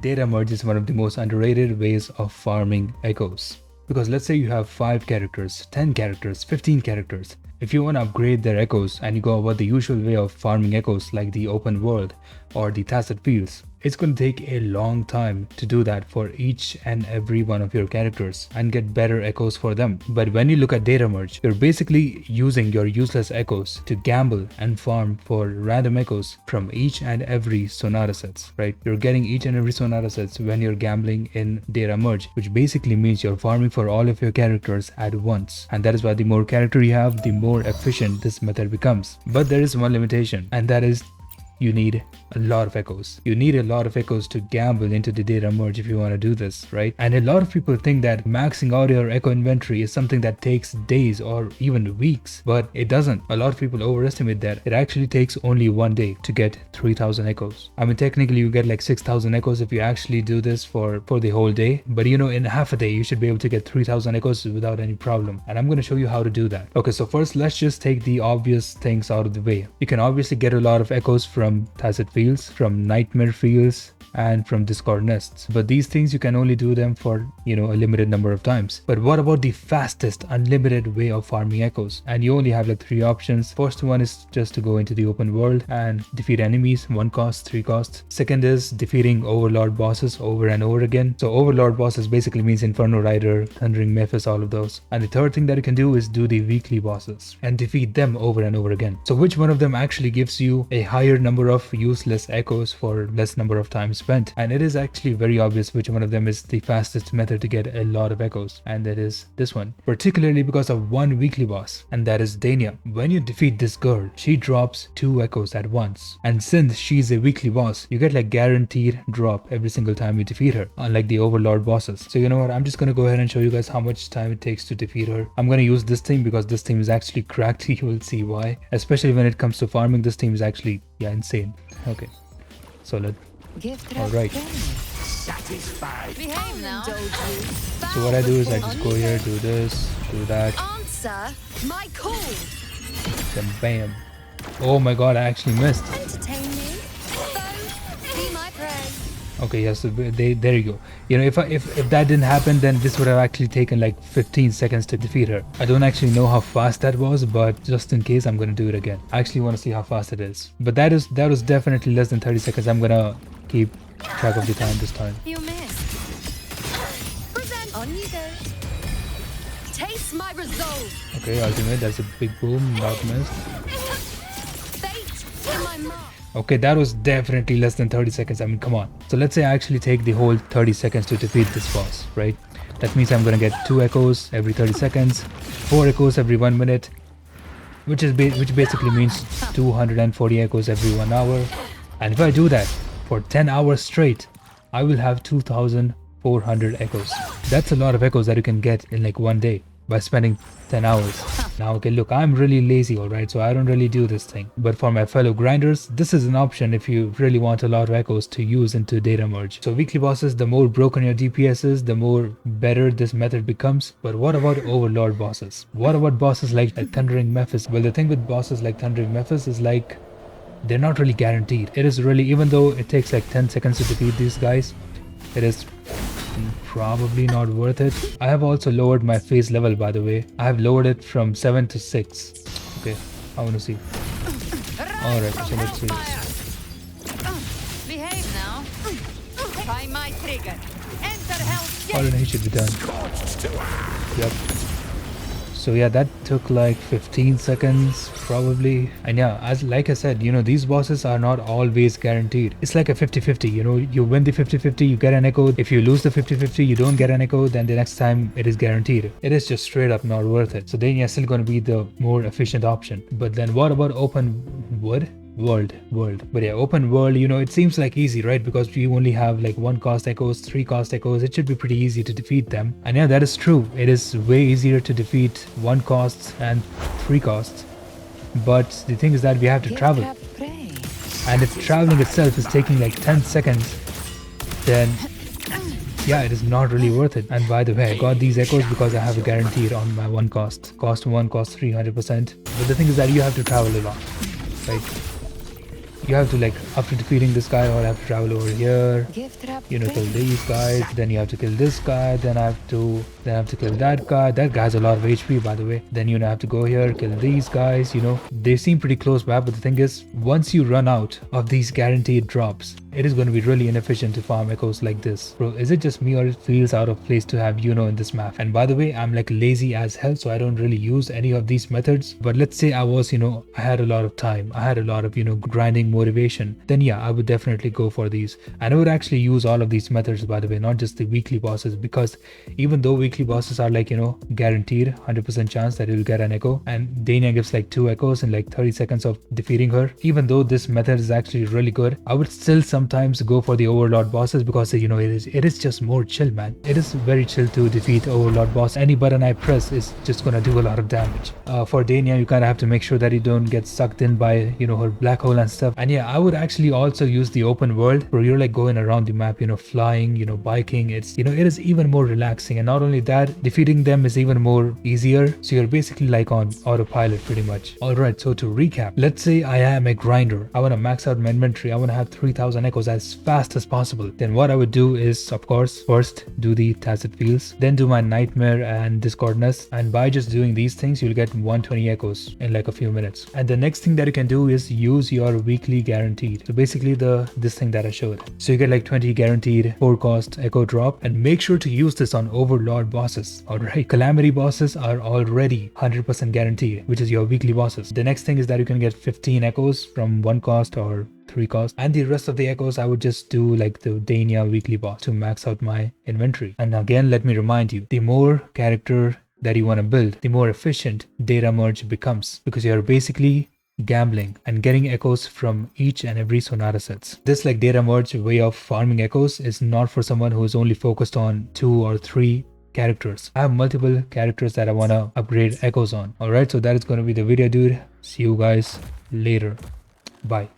Data merge is one of the most underrated ways of farming echoes. Because let's say you have 5 characters, 10 characters, 15 characters. If you want to upgrade their echoes and you go about the usual way of farming echoes like the open world or the tacit fields, it's going to take a long time to do that for each and every one of your characters and get better echoes for them. But when you look at data merge, you're basically using your useless echoes to gamble and farm for random echoes from each and every Sonata sets, right? You're getting each and every Sonata sets when you're gambling in data merge, which basically means you're farming for all of your characters at once. And that is why the more character you have, the more efficient this method becomes. But there is one limitation, and that is you need a lot of echoes. You need a lot of echoes to gamble into the data merge if you want to do this, right? And a lot of people think that maxing out your echo inventory is something that takes days or even weeks, but it doesn't. A lot of people overestimate that. It actually takes only 1 day to get 3000 echoes. I mean, technically you get like 6000 echoes if you actually do this for the whole day, but you know, in half a day you should be able to get 3000 echoes without any problem. And I'm going to show you how to do that. Okay, so first let's just take the obvious things out of the way. You can obviously get a lot of echoes from tacit fields, from nightmare fields, and from discord nests, but these things you can only do them for, you know, a limited number of times. But what about the fastest unlimited way of farming echoes? And you only have like 3 options. First one is just to go into the open world and defeat enemies, 1 cost, 3 costs. Second is defeating overlord bosses over and over again. So overlord bosses basically means Inferno Rider, Thundering Memphis, all of those. And the third thing that you can do is do the weekly bosses and defeat them over and over again. So which one of them actually gives you a higher number of useless echoes for less number of time spent? And it is actually very obvious which one of them is the fastest method to get a lot of echoes, and that is this one, particularly because of one weekly boss, and that is Dania. When you defeat this girl, she drops 2 echoes at once, and since she's a weekly boss, you get like guaranteed drop every single time you defeat her, unlike the overlord bosses. So you know what, I'm just gonna go ahead and show you guys how much time it takes to defeat her. I'm gonna use this theme because this theme is actually cracked. You will see why, especially when it comes to farming. This theme is actually, yeah, insane. Okay, so let's alright. Satisfied. Behave now. So what I do is I just go here, do this, do that. Answer my call. Then bam. Oh my god, I actually missed. Entertain me. Foe, be my prey. Okay, yes, there you go. You know, if that didn't happen, then this would have actually taken like 15 seconds to defeat her. I don't actually know how fast that was, but just in case, I'm gonna do it again. I actually want to see how fast it is. But that was definitely less than 30 seconds. I'm gonna keep track of the time this time. You missed. Present. On you go. Taste my resolve. Okay, ultimate. That's a big boom. Not missed. Fate in my mark. Okay, that was definitely less than 30 seconds. I mean, come on. So let's say I actually take the whole 30 seconds to defeat this boss, right? That means I'm gonna get 2 echoes every 30 seconds, 4 echoes every 1 minute, which basically means 240 echoes every 1 hour. And if I do that for 10 hours straight, I will have 2400 echoes. That's a lot of echoes that you can get in like 1 day by spending 10 hours. Now, okay, look, I'm really lazy, alright, so I don't really do this thing. But for my fellow grinders, this is an option if you really want a lot of echoes to use into data merge. So weekly bosses, the more broken your DPS is, the more better this method becomes. But what about overlord bosses? What about bosses like Thundering Memphis? Well, the thing with bosses like Thundering Memphis is like, they're not really guaranteed. It is really, even though it takes like 10 seconds to defeat these guys, it is probably not worth it. I have also lowered my phase level, by the way. I have lowered it from 7 to 6. Okay, I want to see. Alright, so let's see this. Behave now. Try my trigger. Enter hell. Alright, he should be done. Yep. So yeah, that took like 15 seconds probably. And yeah, like I said, you know, these bosses are not always guaranteed. It's like a 50-50, you know, you win the 50-50, you get an echo. If you lose the 50-50, you don't get an echo, then the next time it is guaranteed. It is just straight up not worth it. So then you're still going to be the more efficient option. But then what about open world? But yeah, open world, you know, it seems like easy, right? Because you only have like 1 cost echoes, 3 cost echoes. It should be pretty easy to defeat them. And yeah, that is true. It is way easier to defeat 1 cost and 3 costs. But the thing is that we have to travel. And if traveling itself is taking like 10 seconds, then yeah, it is not really worth it. And by the way, I got these echoes because I have a guaranteed on my 1 cost. Cost 1, cost 300%. But the thing is that you have to travel a lot, right? You have to like, after defeating this guy, or I have to travel over here, Gift wrap you know, kill ready. these guys, then you have to kill this guy, then I have to kill that guy. That guy has a lot of HP, by the way. Then you know, have to go here, kill these guys. You know, they seem pretty close by, but the thing is, once you run out of these guaranteed drops, it is going to be really inefficient to farm echoes like this. Bro, is it just me, or it feels out of place to have in this map? And by the way, I'm like lazy as hell, so I don't really use any of these methods. But let's say I was, I had a lot of time, I had a lot of, grinding motivation, then yeah, I would definitely go for these. And I would actually use all of these methods, by the way, not just the weekly bosses, because even though weekly bosses are like, guaranteed 100% chance that you'll get an echo, and Dania gives like 2 echoes in like 30 seconds of defeating her, even though this method is actually really good, I would still sometimes go for the Overlord bosses, because it is just more chill, man. It is very chill to defeat Overlord boss. Any button I press is just gonna do a lot of damage. For Dania, you kind of have to make sure that you don't get sucked in by her black hole and stuff. And yeah, I would actually also use the open world, where you're like going around the map, flying, biking. It's it is even more relaxing, and not only that, defeating them is even more easier, so you're basically like on autopilot pretty much. Alright, so to recap, let's say I am a grinder, I want to max out my inventory, I want to have 3000 echoes as fast as possible. Then what I would do is, of course, first do the tacit fields, then do my nightmare and discordness, and by just doing these things, you'll get 120 echoes in like a few minutes. And the next thing that you can do is use your weekly guaranteed, so basically this thing that I showed. So you get like 20 guaranteed 4 cost echo drop, and make sure to use this on Overlord bosses. Alright, calamity bosses are already 100% guaranteed, which is your weekly bosses. The next thing is that you can get 15 echoes from 1 cost or 3 cost, and the rest of the echoes I would just do like the Dania weekly boss to max out my inventory. And again, let me remind you, the more character that you want to build, the more efficient data merge becomes, because you're basically gambling and getting echoes from each and every Sonata sets. This like data merge way of farming echoes is not for someone who is only focused on 2 or 3 characters. I have multiple characters that I want to upgrade echoes on. Alright, so that is going to be the video, dude. See you guys later. Bye.